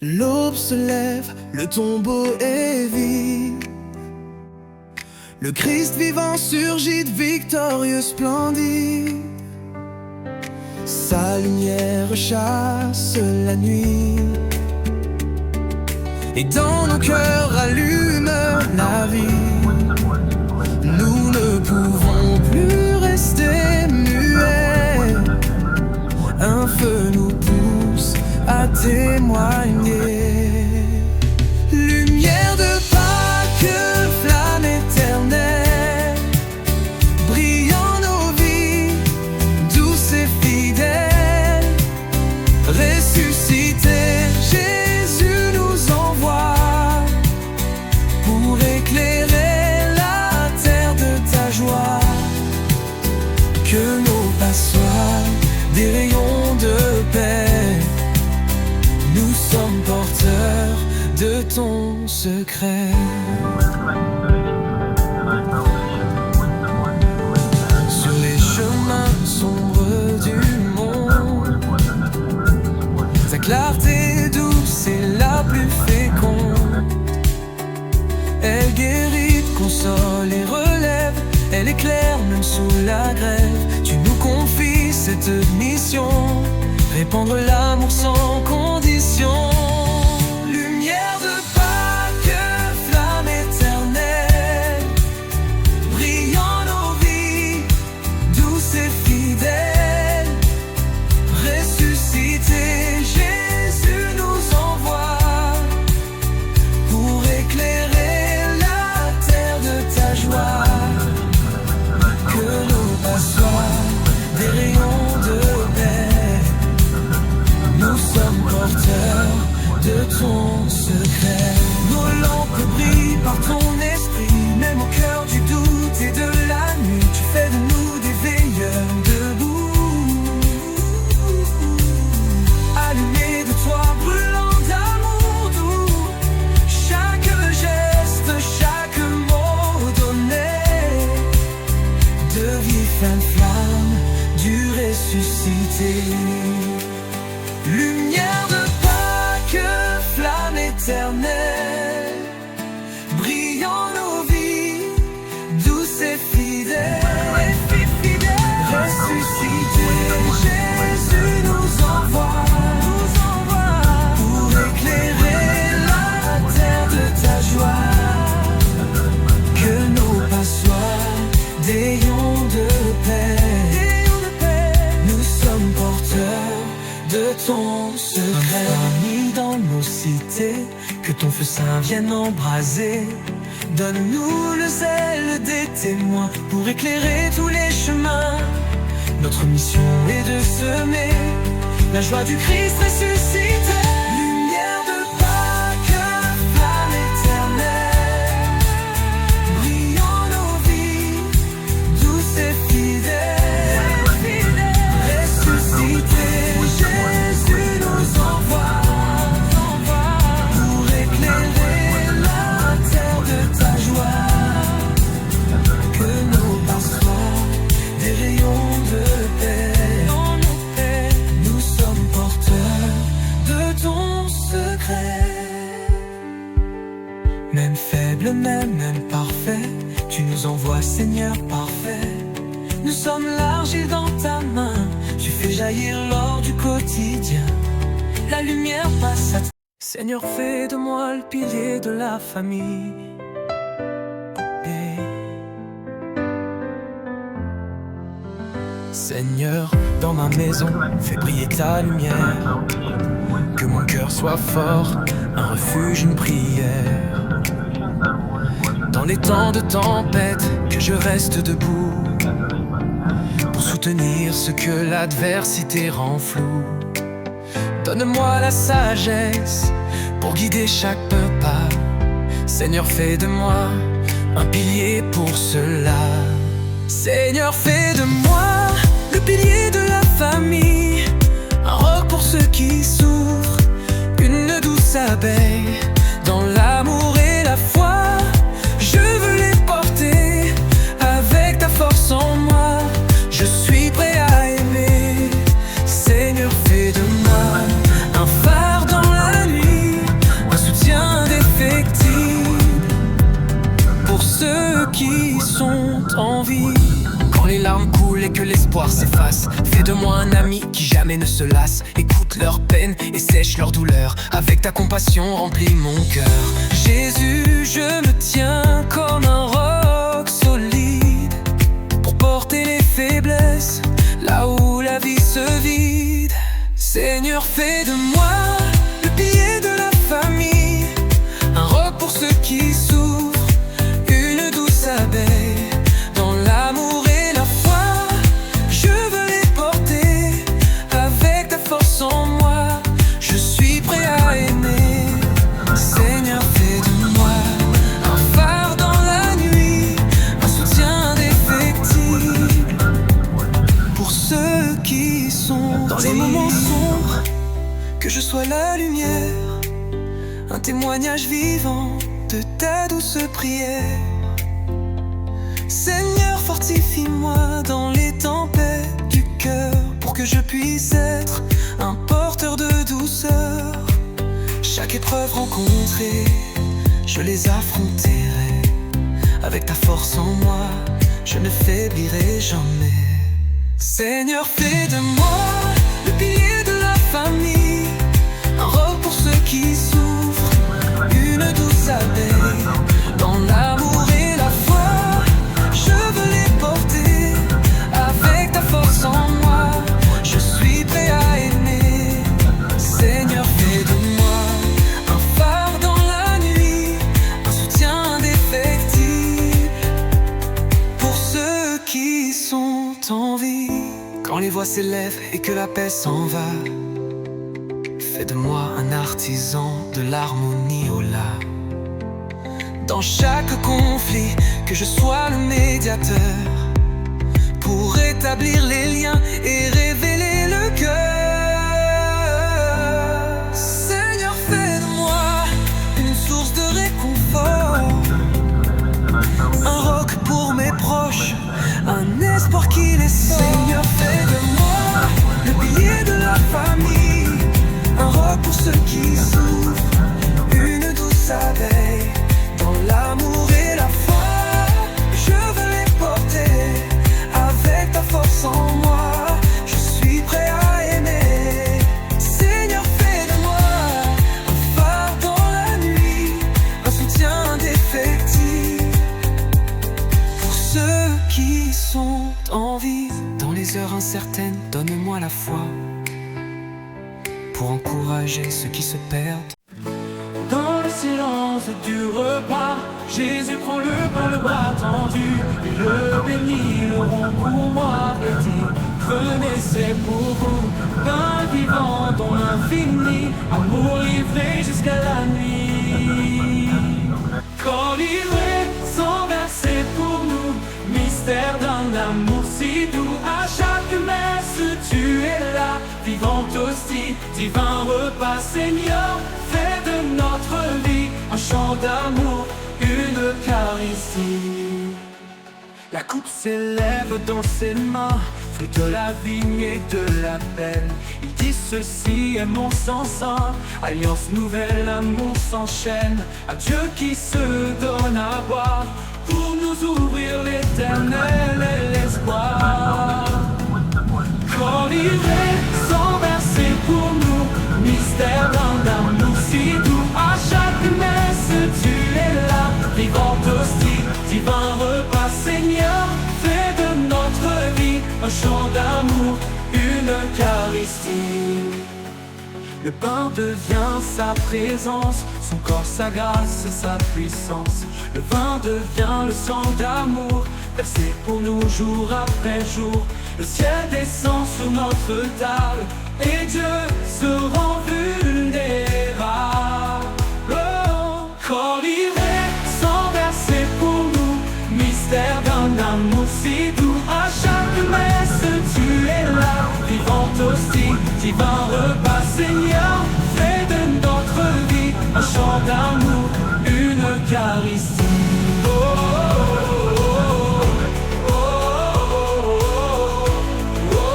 L'aube se lève, le tombeau est vide. Le Christ vivant surgit victorieux, splendide. Sa lumière chasse la nuit, et dans nos cœurs allume la vie. Nous ne pouvons plus rester muets. Un feu nous pousse à témoigner. Lumière de Pâques, flamme éternelle, brillant nos vies, douce et fidèle. Ressuscité, Jésus nous envoie pour éclairer la terre de ta joie. Que nos pas soient des rayons de paix. Nous sommes porteurs de ton secret. Sur les chemins sombres du monde, ta clarté douce est la plus féconde. Elle guérit, console et relève. Elle éclaire même sous la grève. Tu nous confies cette mission, répandre l'amour sans condition. Lumière de Pâques, flamme éternelle, brillant nos vies, douce et fidèle. Ressuscité, Jésus nous envoie pour éclairer la terre de ta joie. Que nos pas soient des rayons de paix. Nous sommes porteurs de ton secret. Nos lampes brillent par ton esprit, même au cœur du doute et de la nuit. Tu fais de nous des veilleurs debout, allumés de toi, brûlant d'amour doux. Chaque geste, chaque mot donné devient flamme du ressuscité. Lumière de Pâques, flamme éternelle, brillant nos vies, douce et fidèle. Ressuscité, Jésus nous envoie pour éclairer la terre de ta joie. Que nos pas soient des rayons de paix. Nous sommes porteurs de ton secret. Mis dans nos cités, que ton feu saint vienne embraser. Donne-nous le zèle des témoins pour éclairer tous les chemins. Notre mission est de semer la joie du Christ ressuscité. Lumière de Pâques, flamme éternelle, brillant nos vies, douce et fidèle. Ressuscité, Jésus nous envoie pour éclairer la terre de ta joie. Que nos pas soient des rayons de paix. Nous sommes porteurs de ton secret. Même faible, même imparfait, tu nous envoies, Seigneur parfait. Nous sommes l'argile dans ta main, tu fais jaillir l'or du quotidien. La lumière passe à toi. Seigneur, fais de moi le pilier de la famille. Seigneur, dans ma maison, fais briller ta lumière. Que mon cœur soit fort, un refuge, une prière. Dans les temps de tempête, que je reste debout pour soutenir ce que l'adversité rend flou. Donne-moi la sagesse pour guider chaque pas. Seigneur, fais de moi un pilier pour cela. Seigneur, fais de moi le pilier de la famille, un roc pour ceux qui souffrent, une douce abeille dans l'amour et la foi. Je veux les porter avec ta force en moi. Je suis prêt à aimer. Seigneur, fais de moi un phare dans la nuit, se lassent, écoute leur peine et sèche leur douleur. Avec ta compassion remplis mon cœur. Jésus, je me tiens comme un roc solide pour porter les faiblesses là où la vie se vide. Seigneur, fais de moi le pilier de la famille, un roc pour ceux qui souffrent, une douce abeille dans l'amour et la foi. Je veux les porter avec ta force en moi. Je suis prêt à aimer. Seigneur, fais de moi un phare dans la nuit, un soutien indéfectible pour ceux qui sont dans les moments sombres. Que je sois la lumière, un témoignage vivant de ta douce prière. Seigneur, fortifie-moi dans les tempêtes du cœur, pour que je puisse être un porteur de douceur. Chaque épreuve rencontrée, je les affronterai. Avec ta force en moi, je ne faiblirai jamais. Seigneur, fais de moi le pilier de la famille, un roc pour ceux qui souffrent, une douce abeille dans l'amour et la foi. Je veux les porter avec ta force en moi. Je suis prêt à aimer. Seigneur, fais de moi un phare dans la nuit, un soutien indéfectible pour ceux qui sont en vie. Quand les voix s'élèvent et que la paix s'en va, fais de moi un artisan de l'harmonie au là. Dans chaque conflit, que je sois le médiateur pour rétablir les liens et révéler le cœur. Seigneur, fais de moi une source de réconfort, un roc pour mes proches, un espoir qui les sort. Seigneur, fais de moi le pilier de la famille, un roc pour ceux qui souffrent, une douce abeille dans l'amour et la foi. Je veux les porter avec ta force en moi. Je suis prêt à aimer. Seigneur, fais de moi un phare dans la nuit, un soutien indéfectible pour ceux qui sont en vie. Dans les heures incertaines, donne-moi la foi pour encourager ceux qui se perdent. Dans le silence du repas, Jésus prend le pain, le bras tendu, et le bénit, le rond pour moi et dit: venez, c'est pour vous, pain vivant dans l'infini, amour livré jusqu'à la nuit. Corps livré, sang versé pour nous, mystère d'un amour si doux. À chaque messe tu es là, vivante hostie, divin repas. Seigneur, fais de notre vie un chant d'amour, une Eucharistie. La coupe s'élève dans ses mains, fruit de la vigne et de la peine. Il dit ceci est mon sang saint, alliance nouvelle, l'amour s'enchaîne. À Dieu qui se donne à boire, pour nous ouvrir l'éternel et l'espoir. Corps livré, sang versé pour nous, mystère d'un amour si doux. À chaque messe tu es là, vivante hostie, divin repas. Seigneur, fais de notre vie un chant d'amour, une Eucharistie. Le pain devient sa présence, son corps, sa grâce, sa puissance. Le vin devient le sang d'amour, versé pour nous jour après jour. Le ciel descend sur notre table, et Dieu se rend vulnérable. Oh, corps livré, sang versé pour nous, mystère d'un amour si doux. À chaque messe tu es là, vivante hostie, divin repas. Seigneur, fais de notre vie un chant d'amour, une Eucharistie. Oh, oh, oh, oh, oh,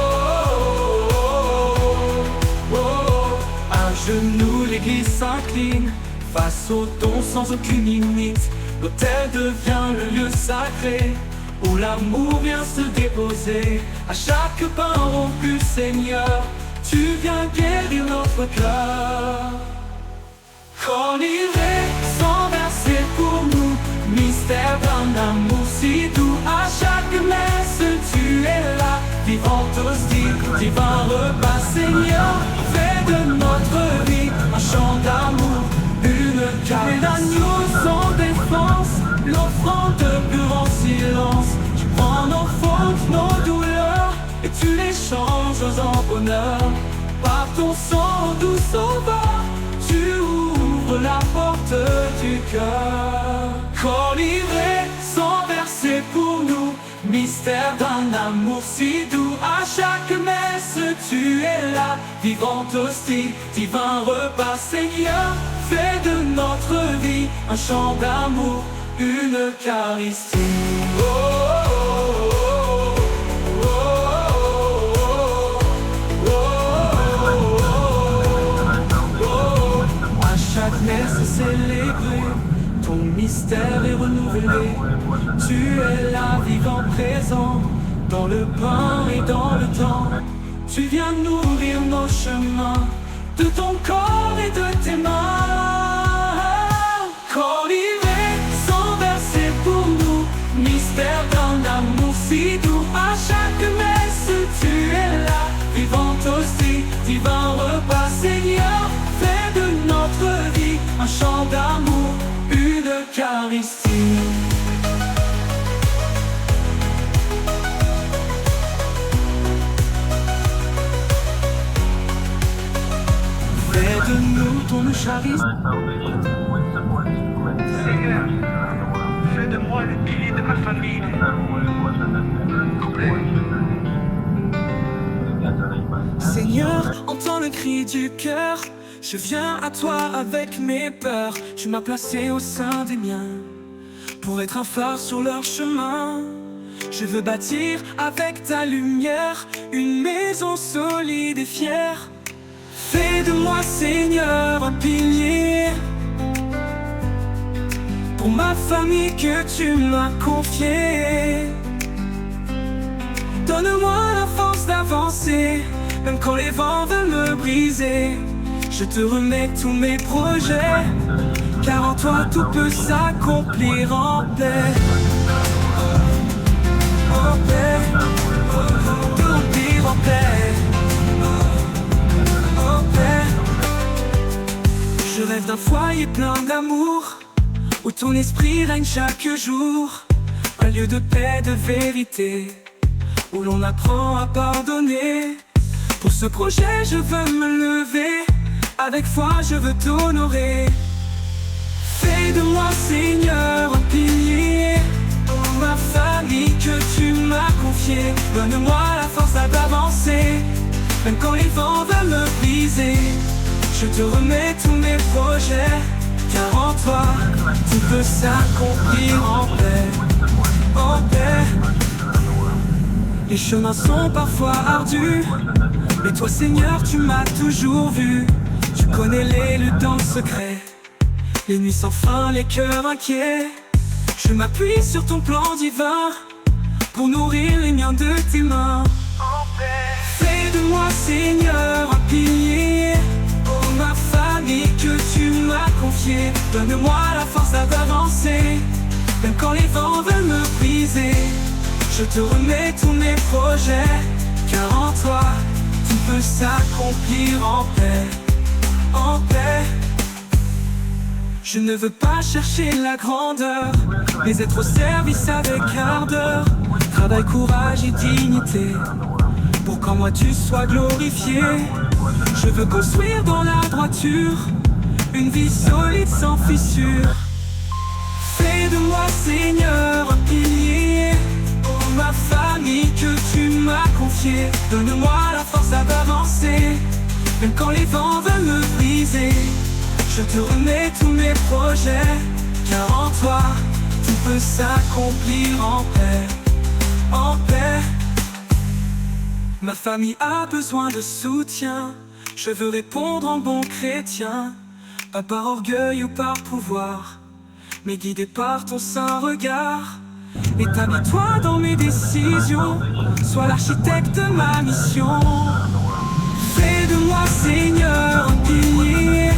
oh, oh. À genoux l'église s'incline face au don sans aucune limite. L'autel devient le lieu sacré où l'amour vient se déposer. À chaque pain rompu, Seigneur, Tu viens guérir notre cœur. Collivet sans verser pour nous, mystère d'un amour si doux. À chaque messe tu es là, vivante hostie, divin repas. Seigneur, fais de notre vie un chant d'amour, une caresse. Donne-nous sans défense, l'offrande pure en silence. Tu prends nos fautes, nos douleurs, et tu les changes en bonheur. Par ton sang doux sauveur, tu ouvres la porte du cœur. Collivet sans verser pour nous, mystère d'un amour si doux. À chaque messe tu es là, vivante hostie, divin repas. Seigneur, fais de notre vie un chant d'amour, une Eucharistie. Oh, oh, oh, oh, oh, oh. À chaque messe célébrée, ton mystère est renouvelé. Tu es là, vivant présent, dans le pain et dans le temps. Tu viens nourrir nos chemins, de ton corps et de tes mains. Collivet sans verser pour nous, mystère d'un amour si doux. À chaque messe tu es là, vivante hostie, divin repas. Seigneur, fais de notre vie un chant d'amour, une Eucharistie. Fais de nous ton Eucharistie. Seigneur, fais de moi le pilier de ma famille. Seigneur, entends le cri du cœur. Je viens à toi avec mes peurs. Tu m'as placé au sein des miens pour être un phare sur leur chemin. Je veux bâtir avec ta lumière une maison solide et fière. Fais de moi, Seigneur, un pilier pour ma famille que tu m'as confiée. Donne-moi la force d'avancer, même quand les vents veulent me briser. Je te remets tous mes projets, car en toi tout peut s'accomplir en paix. En paix, accomplir en paix. En paix. Je rêve d'un foyer plein d'amour, où ton esprit règne chaque jour. Un lieu de paix, de vérité, où l'on apprend à pardonner. Pour ce projet je veux me lever, avec foi je veux t'honorer. Fais de moi, Seigneur, un pilier pour ma famille que tu m'as confiée. Donne-moi la force d'avancer, même quand les vents veulent me briser. Je te remets tous mes projets, car en toi tout peut s'accomplir en paix. En paix. Les chemins sont parfois ardus, mais toi, Seigneur, tu m'as toujours vu. Tu connais les luttes dans le secret, les nuits sans fin, les cœurs inquiets. Je m'appuie sur ton plan divin pour nourrir les miens de tes mains. Fais de moi, Seigneur, un pilier pour ma famille que tu m'as confiée. Donne-moi la force d'avancer, même quand les vents veulent me briser. Je te remets tous mes projets, car en toi tout peut s'accomplir en paix. En paix. Je ne veux pas chercher la grandeur, mais être au service avec ardeur. Travail, courage et dignité, pour qu'en moi tu sois glorifié. Je veux construire dans la droiture une vie solide sans fissure. Fais de moi, Seigneur, un pilier pour ma famille que tu m'as confiée. Donne-moi la force d'avancer, même quand les vents veulent me briser. Je te remets tous mes projets, car en toi tout peut s'accomplir en paix. En paix. Ma famille a besoin de soutien, je veux répondre en bon chrétien, pas par orgueil ou par pouvoir, mais guidé par ton saint regard. Établis-toi dans mes décisions, sois l'architecte de ma mission. Fais Fais de moi, Seigneur, un pilier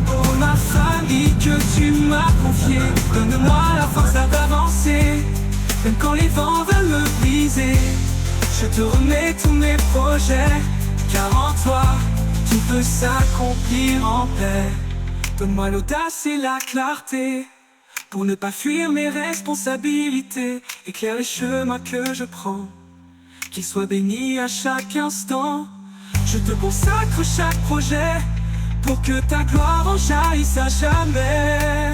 pour ma famille que tu m'as confiée. Donne-moi la force d'avancer, même quand les vents veulent me briser. Je te remets tous mes projets, car en toi, tout peut s'accomplir en paix. Donne-moi l'audace et la clarté, pour ne pas fuir mes responsabilités. Éclaire les chemins que je prends, qu'ils soient bénis à chaque instant. Je te consacre chaque projet, pour que ta gloire en jaillisse à jamais.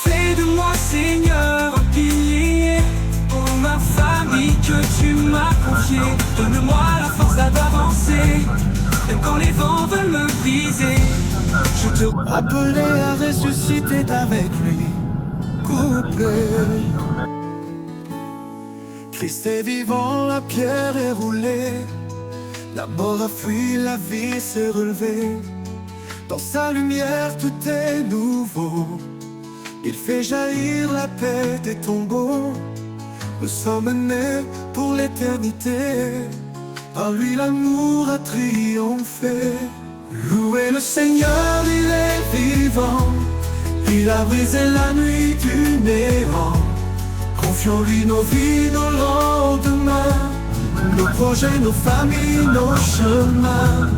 Fais de moi, Seigneur, un pilier pour ma famille que tu m'as confiée. Donne-moi la force d'avancer, même quand les vents veulent me briser. Je te appelé à ressusciter avec lui, couplé. Christ est vivant, la pierre est roulée. La mort a fui, la vie s'est relevée. Dans sa lumière tout est nouveau. Il fait jaillir la paix des tombeaux. Nous sommes nés pour l'éternité. Par lui l'amour a triomphé. Louez le Seigneur, il est vivant. Il a brisé la nuit du néant. Confions-lui nos vies, nos lendemains, nos projets, nos familles, nos chemins.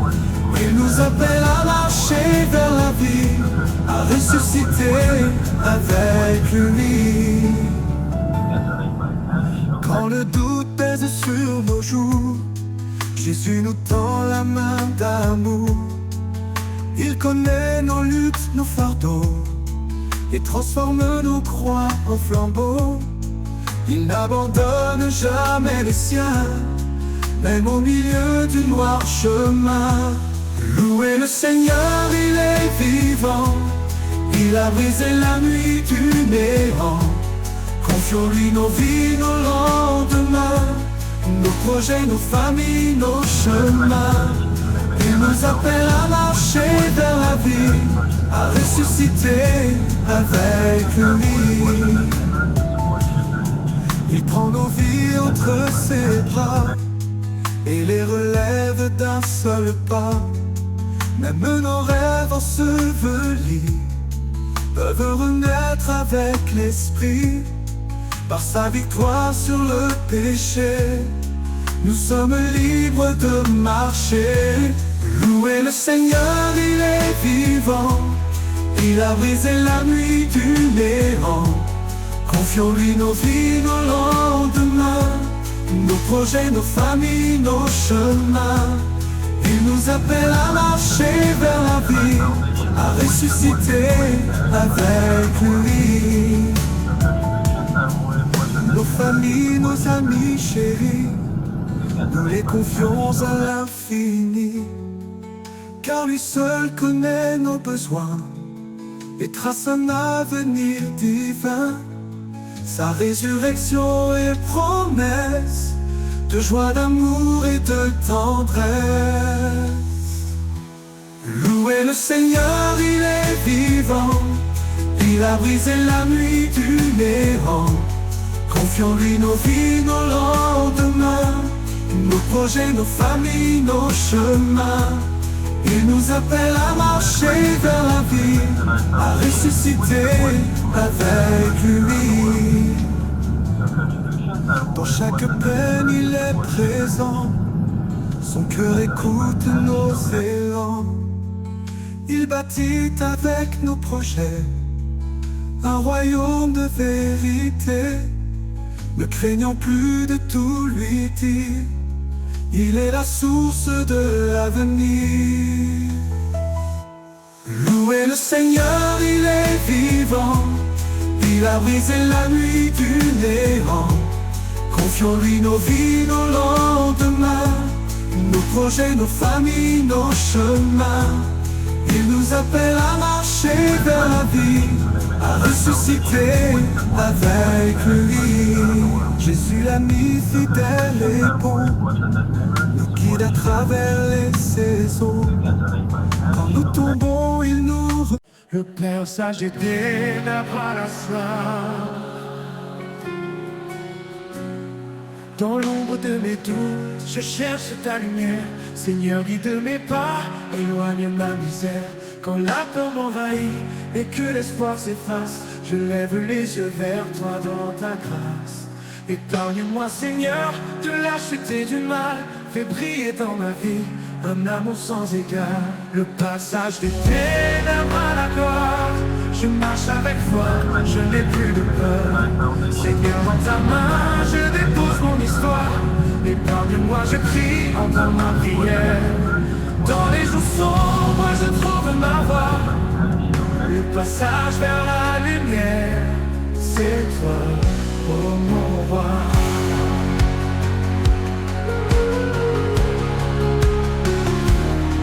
Il nous appelle à marcher vers la vie, à ressusciter avec lui. Quand le doute pèse sur nos joues, Jésus nous tend la main d'amour. Il connaît nos luttes, nos fardeaux, et transforme nos croix en flambeaux. Il n'abandonne jamais les siens, même au milieu du noir chemin. Louez le Seigneur, il est vivant. Il a brisé la nuit du néant. Confions-lui nos vies, nos lendemains, nos projets, nos familles, nos chemins. Il nous appelle à marcher vers la vie, à ressusciter avec lui. Il prend nos vies entre ses bras et les relève d'un seul pas. Même nos rêves ensevelis peuvent renaître avec l'esprit. Par sa victoire sur le péché, nous sommes libres de marcher. Louez le Seigneur, il est vivant. Il a brisé la nuit du néant. Confions-lui nos vies, nos lendemains, nos projets, nos familles, nos chemins. Il nous appelle à marcher vers la vie, à ressusciter avec lui. Nos familles, nos amis chéris, nous les confions à l'infini. Car lui seul connaît nos besoins et trace un avenir divin. Sa résurrection et promesse de joie, d'amour et de tendresse. Louez le Seigneur, il est vivant. Il a brisé la nuit du néant. Confions-lui nos vies, nos lendemains, nos projets, nos familles, nos chemins. Il nous appelle à marcher vers la vie, à ressusciter avec lui. Dans chaque peine il est présent, son cœur écoute nos élans. Il bâtit avec nos projets un royaume de vérité. Ne craignons plus de tout lui dire, il est la source de l'avenir. Louez le Seigneur, il est vivant. Il a brisé la nuit du néant. Confions-lui nos vies, nos lendemains, nos projets, nos familles, nos chemins. Il nous appelle à marcher vers la vie, à ressusciter avec lui. Jésus l'ami fidèle et bon nous guide à travers les saisons. Quand nous tombons, il nous Le Père sage et ténèbres à la fin. Dans l'ombre de mes doutes, je cherche ta lumière. Seigneur, guide mes pas, éloigne ma misère. Quand la peur m'envahit et que l'espoir s'efface, je lève les yeux vers toi dans ta grâce. Épargne-moi, Seigneur, de la chute et du mal. Fais briller dans ma vie un amour sans égard. Le passage des ténèbres à la gloire, je marche avec foi, je n'ai plus de peur. Seigneur, dans ta main, je dépose mon histoire. Épargne-moi, je crie, entends ma prière. Dans les jours sombres, je trouve ma voie. Le passage vers la lumière, c'est toi, oh mon roi.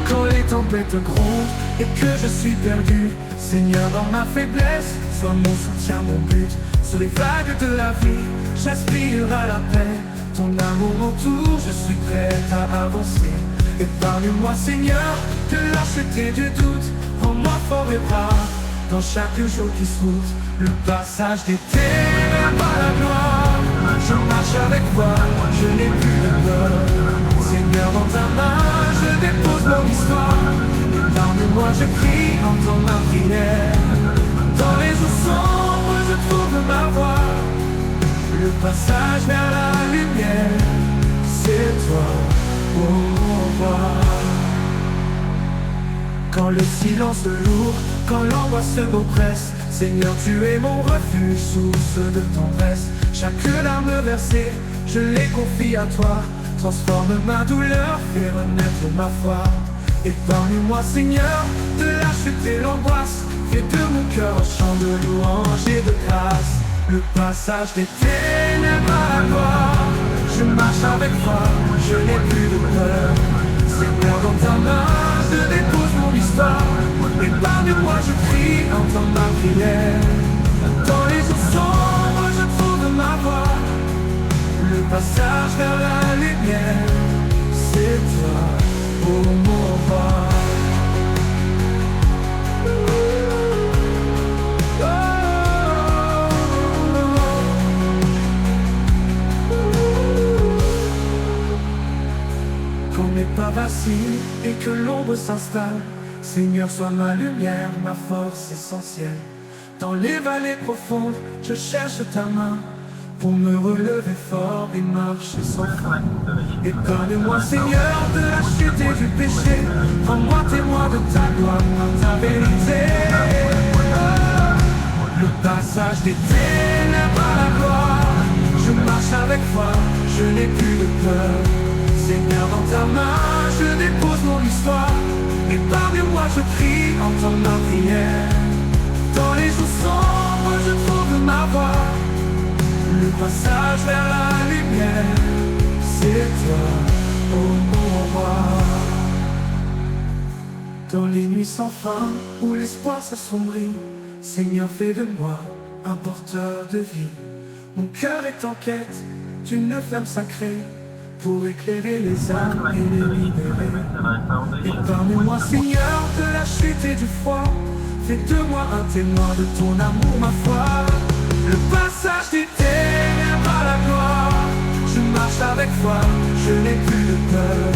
Quand les tempêtes grondent et que je suis perdu, Seigneur, dans ma faiblesse, sois mon soutien, mon but. Sur les vagues de la vie, j'aspire à la paix. Ton amour m'entoure, je suis prêt à avancer. Épargne-moi, Seigneur, de la chute et du doute. Rends-moi fort et brave dans chaque jour qui se route. Le passage des ténèbres à la gloire, je marche avec toi, je n'ai plus de peur. Seigneur, dans ta main, je dépose mon histoire. Épargne-moi, je prie, entends ma prière. Dans les jours sombres, je trouve ma voie. Le passage vers la lumière, c'est toi, oh mon roi. Quand le silence lourd, quand l'angoisse m'oppresse, Seigneur, tu es mon refuge, source de tendresse. Chaque larme versée, je les confie à toi. Transforme ma douleur, fais renaître ma foi. Épargne-moi, Seigneur, de la chute et l'angoisse. Fais de mon cœur un chant de louange et de grâce. Le passage des ténèbres à la gloire, je marche avec toi, je n'ai plus de peur. Seigneur, dans ta main, je dépose mon histoire. Épargne-moi, je prie, entends ma prière. Dans les jours sombres, je trouve ma voie. Le passage vers la lumière, c'est toi, oh mon roi. Quand mes pas vacillent et que l'ombre s'installe, Seigneur, sois ma lumière, ma force essentielle. Dans les vallées profondes, je cherche ta main pour me relever fort et marcher sans frein. Épargne-moi, Seigneur, de la chute et du péché. Rends-moi témoin de ta gloire, de ta vérité. Le passage des ténèbres à la gloire, je marche avec foi, je n'ai plus de peur. Seigneur, dans ta main, je dépose mon histoire. Épargne-moi, je prie, entends ma prière. Dans les jours sombres, je trouve ma voie. Le passage vers la lumière, c'est toi, oh mon roi. Dans les nuits sans fin, où l'espoir s'assombrit, Seigneur, fais de moi un porteur de vie. Mon cœur est en quête d'une flamme sacrée pour éclairer les âmes et les libérer. Épargne-moi, Seigneur, de la chute et du froid. Fais de moi un témoin de ton amour, ma foi. Le passage des ténèbres à la gloire, je marche avec foi, je n'ai plus de peur.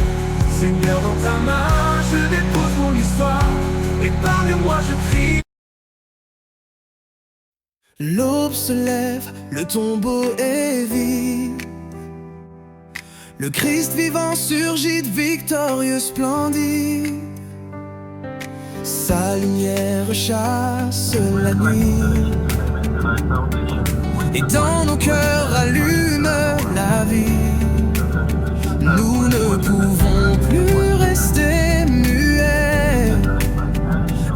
Seigneur, dans ta main, je dépose mon histoire. Épargne-moi, je prie. L'aube se lève, le tombeau est vide. Le Christ vivant surgit victorieux, splendide. Sa lumière chasse la nuit, et dans nos cœurs allume la vie. Nous ne pouvons plus rester muets.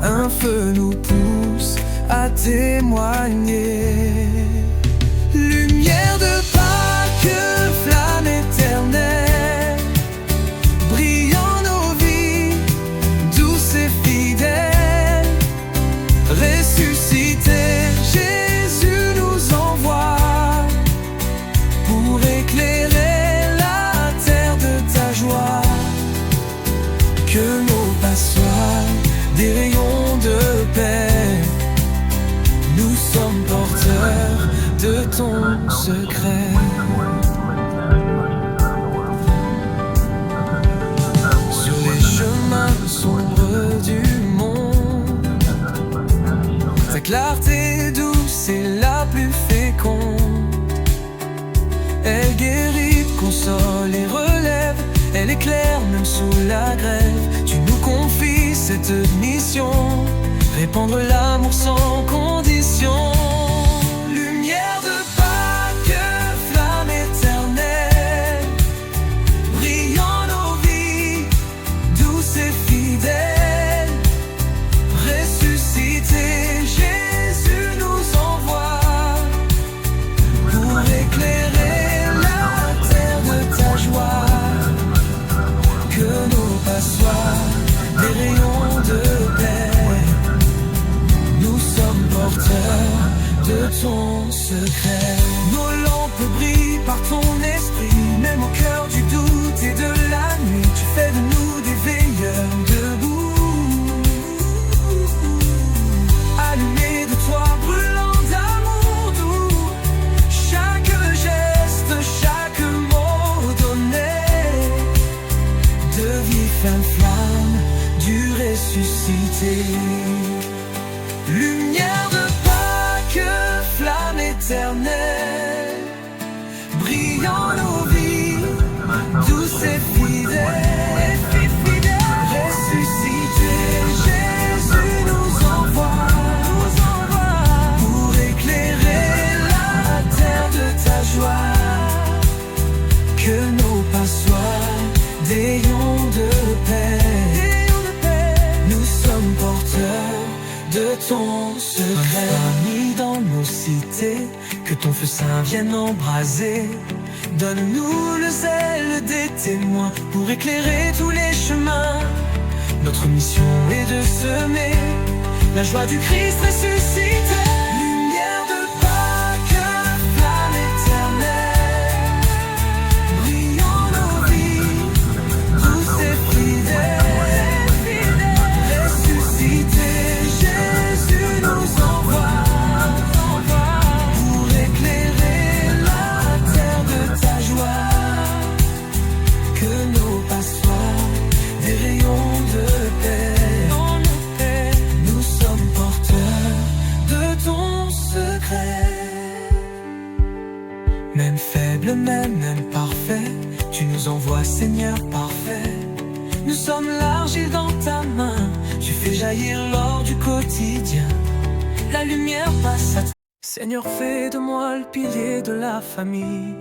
Un feu nous pousse à témoigner. Lumière de Pâques, flamme éternelle, brillant nos vies, douce et fidèle. Ressuscité, Jésus nous envoie pour éclairer la terre de ta joie. Que nos pas soient des rayons de paix. Nous sommes porteurs de ton secret. clarté douce et la plus féconde. Elle guérit, console et relève. Elle éclaire même sous la grève. Tu nous confies cette mission, répandre l'amour sans condition. Lumière de Pâques, flamme éternelle, brillant nos vies, douce et fidèle. Ressuscité, Jésus nous envoie pour éclairer la terre de ta joie. Que nos pas soient des rayons de paix. Nous sommes porteurs de ton secret. Nos lampes brillent par ton esprit, même au cœur du doute et de la nuit. Tu fais de nous des veilleurs debout, allumés de toi, brûlant d'amour doux. Chaque geste, chaque mot donné devient flamme du ressuscité. Lumière de Pâques, flamme éternelle, brillant nos vies, douce et fidèle. Ressuscité, Jésus nous envoie pour éclairer la terre de ta joie. Que nos pas soient des rayons de paix. Nous sommes porteurs de ton secret. Mis dans nos cités, que ton feu saint vienne embraser. Donne-nous le zèle des témoins pour éclairer tous les chemins. Notre mission est de semer la joie du Christ ressuscité. Lumière de Pâques, flamme éternelle, brillant nos vies, douce et fidèle. Ressuscité, Jésus nous envoie pour éclairer la terre de ta joie. Que nos pas soient des rayons de paix. Nous sommes porteurs de ton secret. Même faible, même imparfait, tu nous envoies, Seigneur parfait. Nous sommes l'argile dans ta main, tu fais jaillir l'or du quotidien. La lumière passe à Seigneur, fais de moi le pilier de la famille.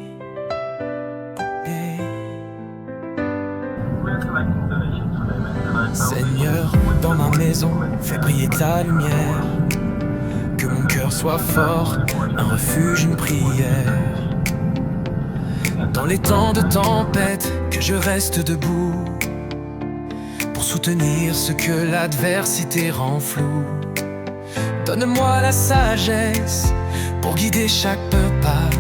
Seigneur, dans ma maison, fais briller ta lumière. Que mon cœur soit fort, un refuge, une prière. Dans les temps de tempête, que je reste debout pour soutenir ce que l'adversité rend flou. Donne-moi la sagesse pour guider chaque pas.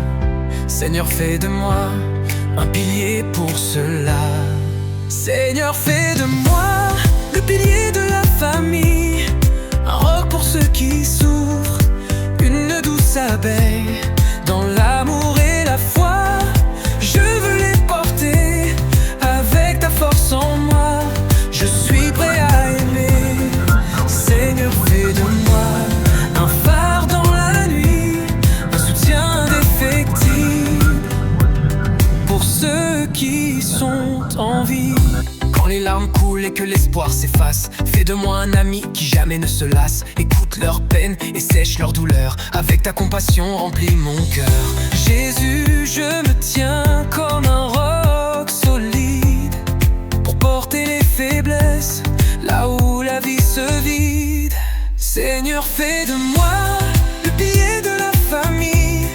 Seigneur, fais de moi un pilier pour cela. Seigneur, fais de moi le pilier de la famille, un roc pour ceux qui souffrent, une douce abeille dans l'amour et la foi. Je veux les porter avec ta force en moi. Je suis prêt à aimer. Seigneur, fais de moi un phare dans la nuit, un soutien indéfectible pour ceux qui sont en vie. Quand les larmes coulent et que l'espoir s'efface, fais de moi un ami qui jamais ne se lasse. Écoute leur peine et sèche leur douleur, avec ta compassion remplis mon cœur. Jésus, je me tiens comme un roc solide pour porter les faiblesses là où la vie se vide. Seigneur, fais de moi le pilier de la famille,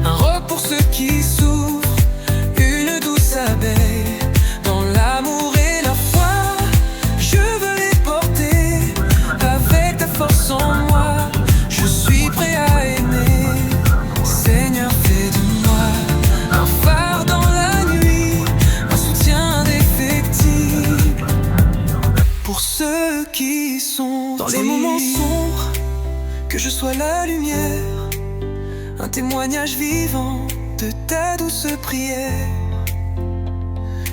un roc pour ceux qui souffrent, une douce abeille dans l'amour et la foi. Je veux les porter avec ta force en moi. Je suis prêt à aimer. Seigneur, fais de moi un phare dans la nuit, un soutien indéfectible pour ceux qui sont dans les moments sombres. Que je sois la lumière, un témoignage vivant de ta douce prière.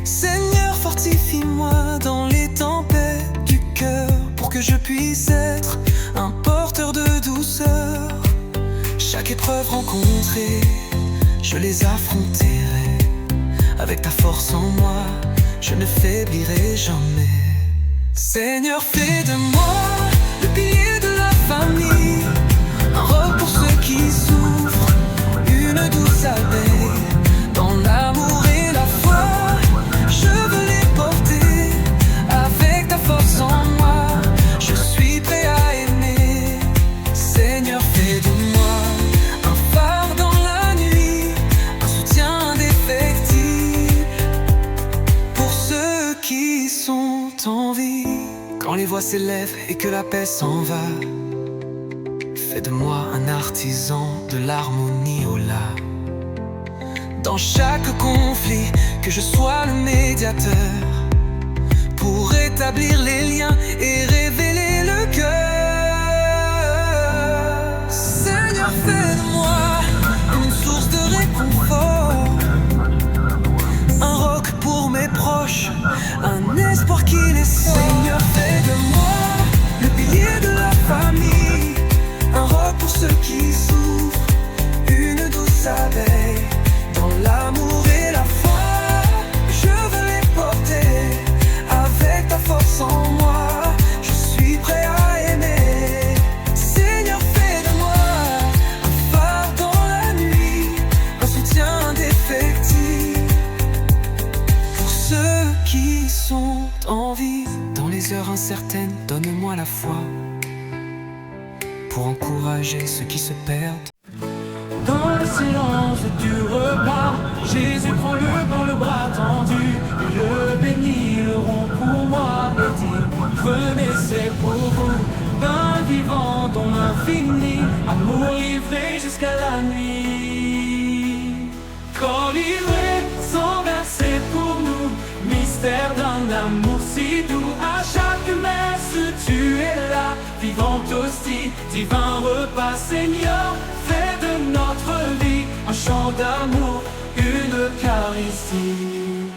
Seigneur, fortifie-moi dans les tempêtes du cœur, pour que je puisse être un porteur de douceur. épreuves rencontrées, je les affronterai. Avec ta force en moi, je ne faiblirai jamais. Seigneur, fais de moi le pilier de la famille, un roc pour ceux qui souffrent, une douce abeille. Dans l'amour et la foi, je veux les porter. Avec ta force en moi, je suis prêt à aimer. Seigneur, fais de moi un phare dans la nuit, un soutien indéfectible pour ceux qui sont en vie. Quand les voix s'élèvent et que la paix s'en va, fais de moi un artisan de l'harmonie au là. Dans chaque conflit, que je sois le médiateur pour rétablir les liens et révéler le cœur. Seigneur, fais de moi une source de réconfort, un roc pour mes proches, un espoir qui les sort. Seigneur, fais de moi le pilier de la famille, un roc pour ceux qui souffrent, une douce abeille. Dans l'amour et la foi, je veux les porter. Avec ta force en moi, je suis prêt à aimer. Seigneur, fais de moi un phare dans la nuit, un soutien indéfectible pour ceux qui sont en vie. Dans les heures incertaines, donne-moi la foi pour encourager ceux qui se perdent. Dans le silence du repas, Jésus prend le pain, le bras tendu, et le bénit, le rond pour moi et dit: prenez, c'est pour vous, pain vivant dont l'infini, amour livré jusqu'à la nuit. Corps livré, sang versé pour nous, mystère d'un amour si doux. À chaque messe tu es là, vivante hostie, divin repas. Seigneur, fais de notre vie un chant d'amour, une Eucharistie.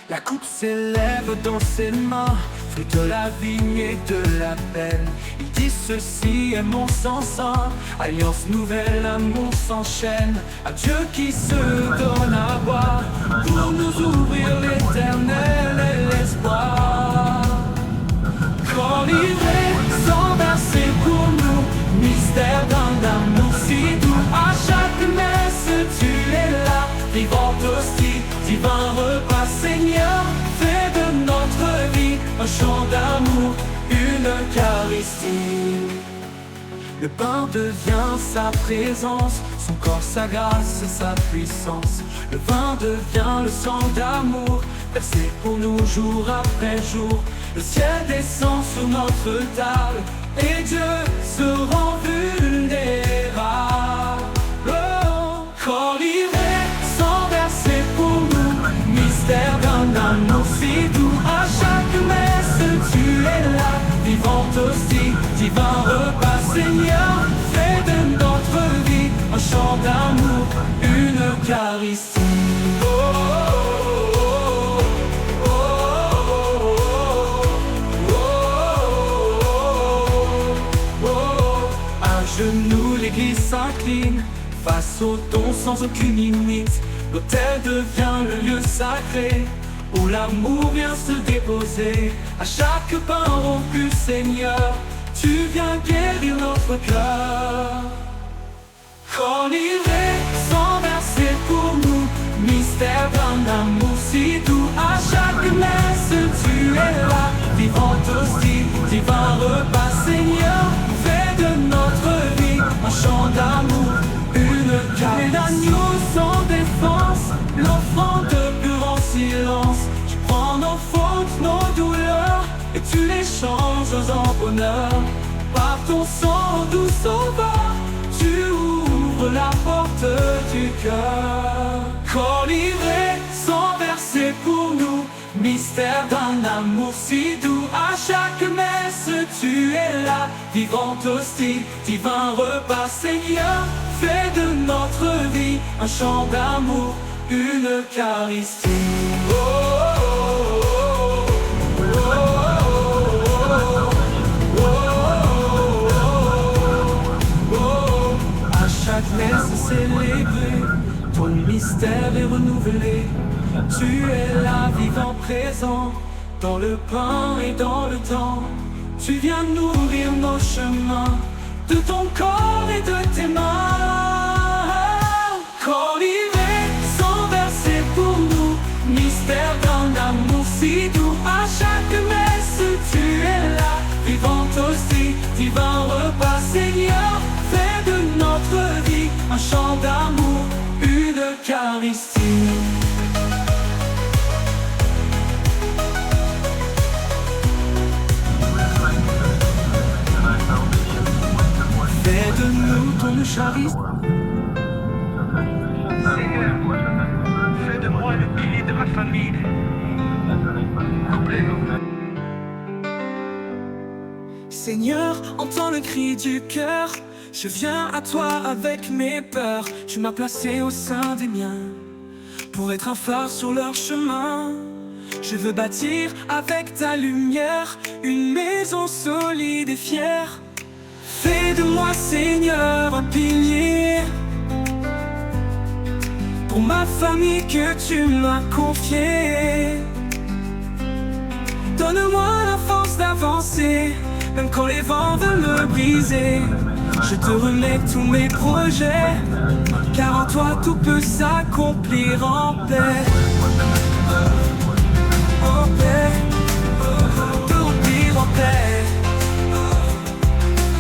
La coupe s'élève dans ses mains, fruit de la vigne et de la peine. Il dit ceci est mon sang saint, alliance nouvelle, amour s'enchaîne. À Dieu qui se donne à boire, pour nous ouvrir l'éternel et l'espoir. Corps livré, sang versé pour nous, mystère d'un amour si doux. À chaque messe tu es là, vivante hostie, divin repas. Seigneur, fais de notre vie un chant d'amour, une Eucharistie. Le pain devient sa présence, son corps, sa grâce, sa puissance. Le vin devient le sang d'amour, versé pour nous jour après jour. Le ciel descend sur notre table, et Dieu se rend vulnérable. Oh, corps livré, sang versé pour nous, mystère d'un amour si doux. À chaque messe tu es là, vivante hostie, divin repas. Seigneur, fais de notre vie un chant d'amour, une Eucharistie. Oh, oh, oh, oh, oh, oh, oh. À genoux l'église s'incline face au don sans aucune limite. L'autel devient le lieu sacré où l'amour vient se déposer. À chaque pain rompu, Seigneur, tu viens guérir notre cœur. Corps livré, sang versé pour nous, mystère d'un amour si doux. À chaque messe tu es là, vivante hostie, divin repas. Seigneur, fais de notre vie un chant d'amour, une Eucharistie. Et l'agneau sans défense, l'offrande pure en silence. Tu prends nos fautes, nos douleurs, et tu les changes en bonheur. Par ton sang doux sauveur, tu ouvres la porte du cœur. Corps livré, sang versé pour nous, mystère d'un amour si doux. À chaque messe tu es là, vivante hostie, divin repas. Seigneur, fais de notre vie un chant d'amour, une Eucharistie. Oh, oh, oh, oh, oh, oh, oh, oh, oh. À chaque célébrer. Ton mystère est renouvelé. Tu es là, vivant présent, dans le pain et dans le temps. Tu viens nourrir nos chemins, de ton corps et de tes mains. Collivet sont versés pour nous, mystère d'un amour si doux. À chaque messe tu es là, vivant aussi, divin repas. Seigneur, fais de notre vie un chant d'amour, une Eucharistie. Fais de nous ton Eucharistie. Seigneur, fais de moi le pilier de ma famille. Seigneur, entends le cri du cœur. Je viens à toi avec mes peurs. Tu m'as placé au sein des miens pour être un phare sur leur chemin. Je veux bâtir avec ta lumière une maison solide et fière. Fais de moi, Seigneur, un pilier pour ma famille que tu m'as confiée. Donne-moi la force d'avancer, même quand les vents veulent me briser. Je te remets tous mes projets, car en toi tout peut s'accomplir en paix. En paix, accomplir en paix.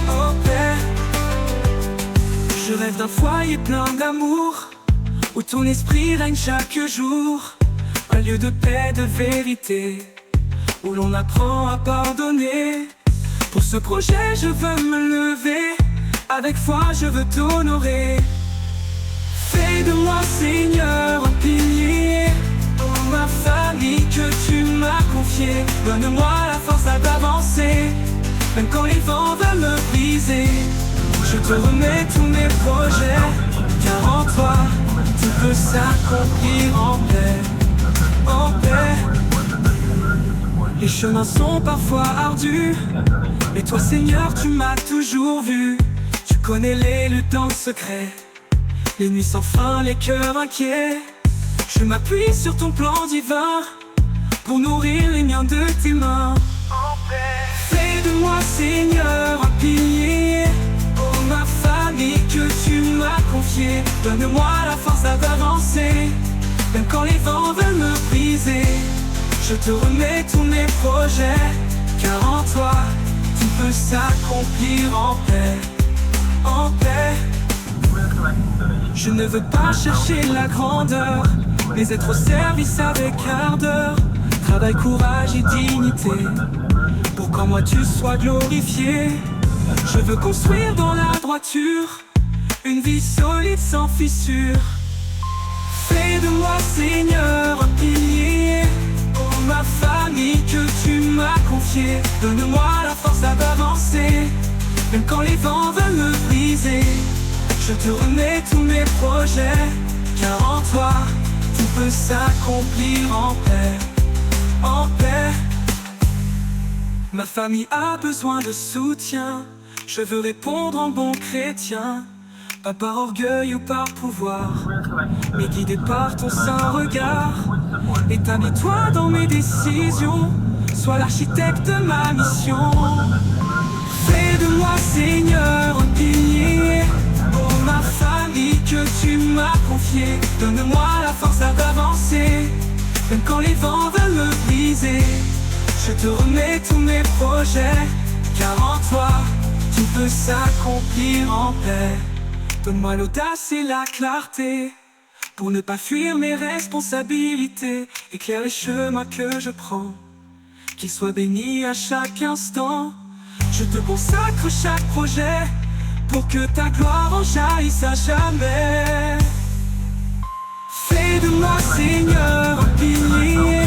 En paix. Je rêve d'un foyer plein d'amour, où ton esprit règne chaque jour. Un lieu de paix, de vérité, où l'on apprend à pardonner. Pour ce projet je veux me lever, avec foi je veux t'honorer. Fais de moi, Seigneur, un pilier pour ma famille que tu m'as confiée. Donne-moi la force d'avancer, même quand les vents veulent me briser. Je te remets tous mes projets, car en toi tout peut s'accomplir en paix. En paix. Les chemins sont parfois ardus, mais toi, Seigneur, tu m'as toujours vu. Tu connais les luttes dans le secret, les nuits sans fin, les cœurs inquiets. Je m'appuie sur ton plan divin pour nourrir les miens de tes mains. Fais de moi, Seigneur, un pilier pour ma famille que tu m'as confiée. Donne-moi la force d'avancer, même quand les vents veulent me briser. Je te remets tous mes projets, car en toi tout peut s'accomplir en paix. En paix. Je ne veux pas chercher la grandeur, mais être au service avec ardeur. Travail, courage et dignité, pour qu'en moi tu sois glorifié. Je veux construire dans la droiture une vie solide sans fissure. Fais de moi, Seigneur, un pilier pour ma famille que tu m'as confiée. Donne-moi la force d'avancer, même quand les vents veulent me briser. Je te remets tous mes projets, car en toi tout peut s'accomplir en paix. En paix. Ma famille a besoin de soutien, je veux répondre en bon chrétien. Pas par orgueil ou par pouvoir, mais guidé par ton saint regard. Établis-toi dans mes décisions, sois l'architecte de ma mission. Fais de moi, Seigneur, un pilier pour ma famille que tu m'as confiée. Donne-moi la force d'avancer, même quand les vents veulent me briser. Je te remets tous mes projets, car en toi tout peut s'accomplir en paix. Donne-moi l'audace et la clarté, pour ne pas fuir mes responsabilités. Éclaire les chemins que je prends, qu'ils soient bénis à chaque instant. Je te consacre chaque projet, pour que ta gloire en jaillisse à jamais. Fais de moi, Seigneur, un pilier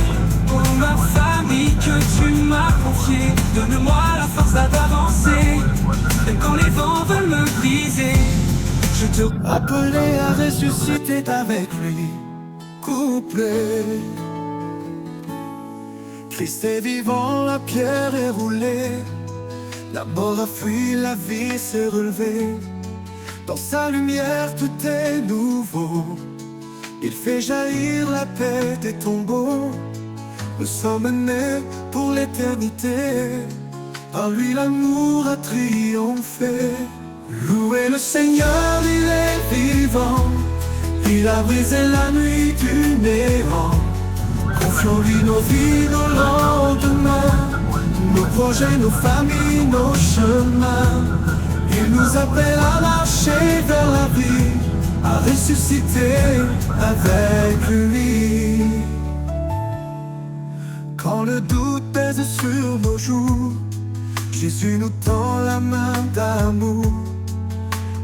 pour ma famille que tu m'as confiée. Donne-moi la force d'avancer, même quand les vents veulent me briser. Je te appelé à ressusciter avec lui, couplé. Christ est vivant, la pierre est roulée. La mort a fui, la vie s'est relevée. Dans sa lumière tout est nouveau. Il fait jaillir la paix des tombeaux. Nous sommes nés pour l'éternité. Par lui l'amour a triomphé. Louez le Seigneur, il est vivant. Il a brisé la nuit du néant. Confions-lui nos vies, nos lendemains, nos projets, nos familles, nos chemins. Il nous appelle à marcher vers la vie, à ressusciter avec lui. Quand le doute pèse sur nos joues, Jésus nous tend la main d'amour.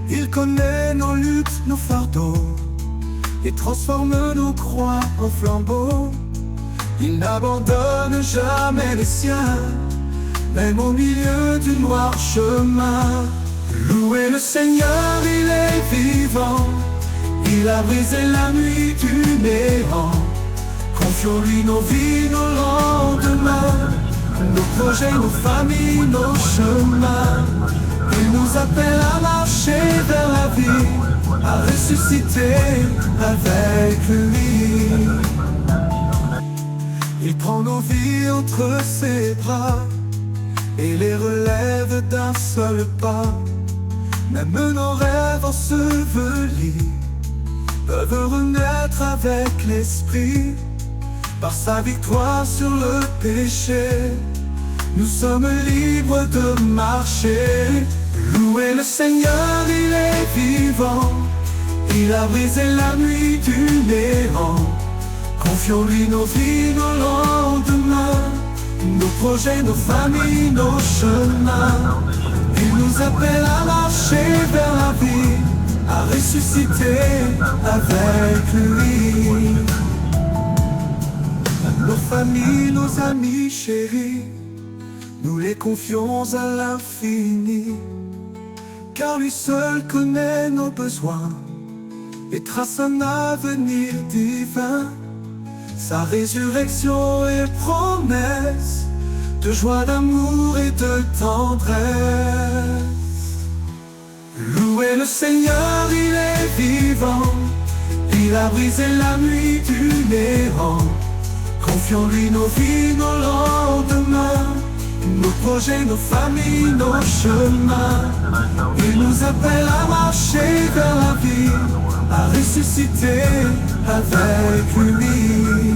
Il connaît nos luttes, nos fardeaux, et transforme nos croix en flambeaux. Il n'abandonne jamais les siens, même au milieu du noir chemin. Louez le Seigneur, il est vivant. Il a brisé la nuit du néant. Confions-lui nos vies, nos lendemains, nos projets, nos familles, nos chemins. Il nous appelle à marcher vers la vie, à ressusciter avec lui. Il prend nos vies entre ses bras et les relève d'un seul pas. Même nos rêves ensevelis peuvent renaître avec l'esprit. Par sa victoire sur le péché, nous sommes libres de marcher. Louez le Seigneur, il est vivant. Il a brisé la nuit du néant. Confions-lui nos vies, nos lendemains, nos projets, nos familles, nos chemins. Il nous appelle à marcher vers la vie, à ressusciter avec lui. Nos familles, nos amis chéris, nous les confions à l'infini. Car lui seul connaît nos besoins et trace un avenir divin. Sa résurrection et promesse de joie, d'amour et de tendresse. Louez le Seigneur, il est vivant. Il a brisé la nuit du néant. Confions-lui nos vies, nos lendemains, nos projets, nos familles, nos chemins. Il nous appelle à marcher vers la vie, à ressusciter avec lui.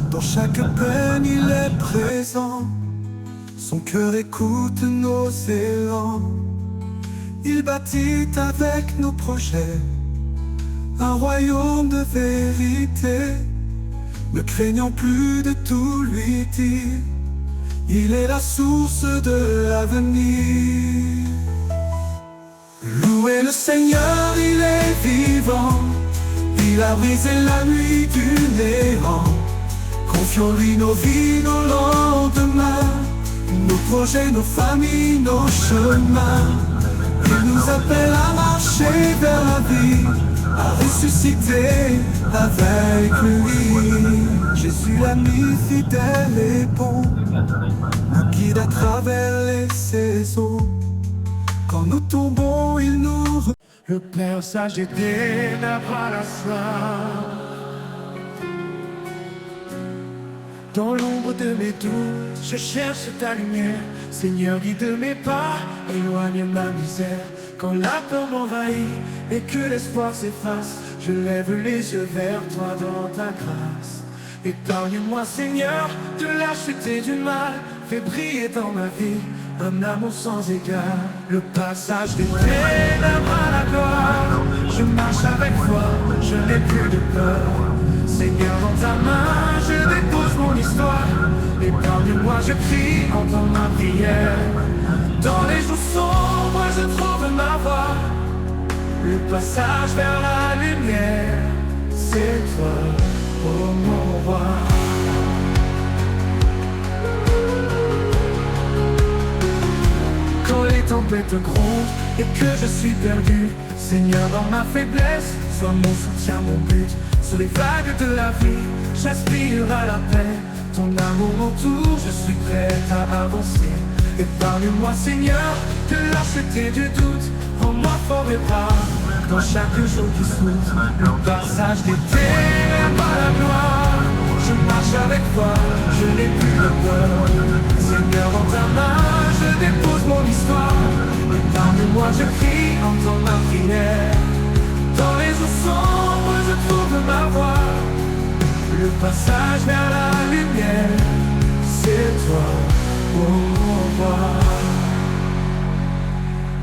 Dans chaque peine il est présent, son cœur écoute nos élans. Il bâtit avec nos projets un royaume de vérité. Ne craignons plus de tout lui dire, il est la source de l'avenir. Louez le Seigneur, il est vivant. Il a brisé la nuit du néant. Confions-lui nos vies, nos lendemains, nos projets, nos familles, nos chemins. Il nous appelle à marcher vers la vie, à ressusciter avec lui. Jésus l'ami fidèle et bon, nous guide à travers les saisons. Quand nous tombons, il nous... Le Père sage et ténèbres la soif. Dans l'ombre de mes doutes, je cherche ta lumière. Seigneur, guide mes pas, éloigne ma misère. Quand la peur m'envahit et que l'espoir s'efface, je lève les yeux vers toi dans ta grâce. Épargne-moi, Seigneur, de la chute et du mal. Fais briller dans ma vie un amour sans égard. Le passage des ténèbres à la gloire, je marche avec foi, je n'ai plus de peur. Seigneur, dans ta main, je dépose mon histoire. Épargne-moi, je crie, entends ma prière. Dans les jours sombres, je trouve ma voie. Le passage vers la lumière, c'est toi, oh mon roi. Quand les tempêtes grondent et que je suis perdu, Seigneur, dans ma faiblesse, sois mon soutien, mon but. Sur les vagues de la vie, j'aspire à la paix. Ton amour m'entoure, je suis prêt à avancer. Épargne-moi, Seigneur, de la lâcheté du doute. rends-moi fort et brave dans chaque jour qui s'ouvre. Le passage des ténèbres à la gloire, je marche avec toi, je n'ai plus de peur. Seigneur, dans ta main, je dépose mon histoire. Épargne-moi, je crie, entends ma prière. Dans les eaux sombres, je trouve ma voie. Le passage vers la lumière, c'est toi, oh roi.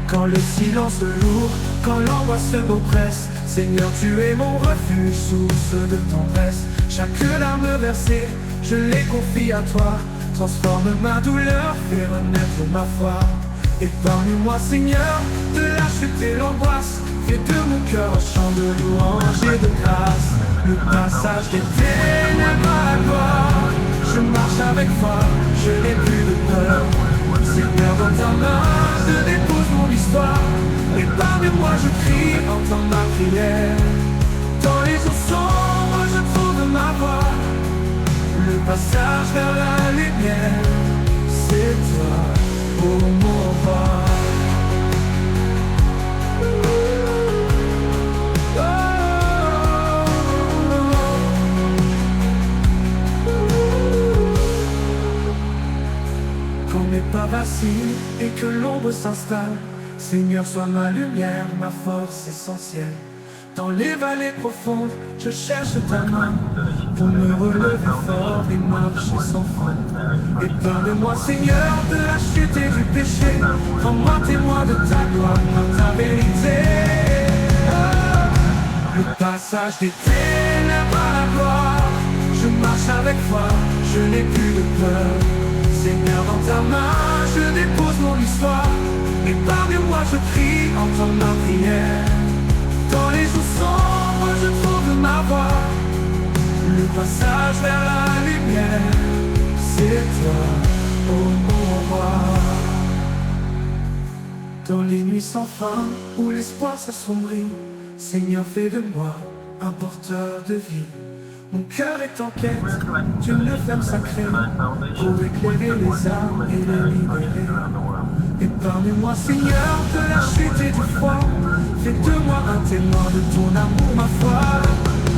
Quand le silence lourd, quand l'angoisse m'oppresse, Seigneur, tu es mon refuge, source de tendresse. Chaque larme versée, je les confie à toi. Transforme ma douleur, fais renaître ma foi. Épargne-moi, Seigneur, de la chute et l'angoisse. Fais de mon cœur un chant de louange et de grâce. Le passage des ténèbres à la gloire, je marche avec foi, je n'ai plus de peur. Seigneur, dans ta main, je dépose mon histoire. Épargne-moi, je crie, entends ma prière. Dans les eaux sombres, je trouve ma voie. Le passage vers la lumière, c'est toi, oh mon roi. Quand mes pas vacillent et que l'ombre s'installe, Seigneur, sois ma lumière, ma force essentielle. Dans les vallées profondes, je cherche ta main pour me relever fort et marcher sans frein. Épargne-moi, Seigneur, de la chute et du péché. Rends-moi témoin de ta gloire, de ta vérité. Le passage des ténèbres à la gloire, je marche avec foi, je n'ai plus de peur. Seigneur, dans ta main, je dépose mon histoire. Épargne-moi, je crie, entends ma prière. Dans les eaux sombres, je trouve ma voie. Le passage vers la lumière, c'est toi, oh mon roi. Dans les nuits sans fin, où l'espoir s'assombrit, Seigneur, fais de moi un porteur de vie. Mon cœur est en quête d'une flamme sacrée pour éclairer les âmes et les libérer. Épargne-moi, Seigneur, de la chute et du froid. Fais de moi un témoin de ton amour, ma foi.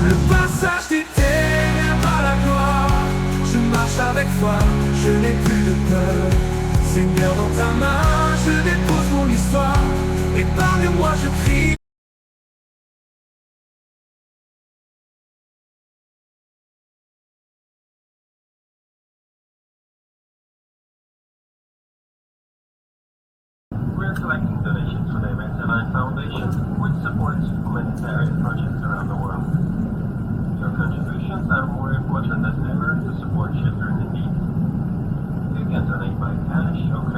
Le passage des ténèbres à la gloire, je marche avec foi, je n'ai plus de peur. Seigneur, dans ta main, je dépose mon histoire. Épargne-moi, je crie. We're collecting donations for the Emancipation Foundation, which supports humanitarian projects around the world. Your contributions are more important than ever to support children in need. You can donate by cash or credit.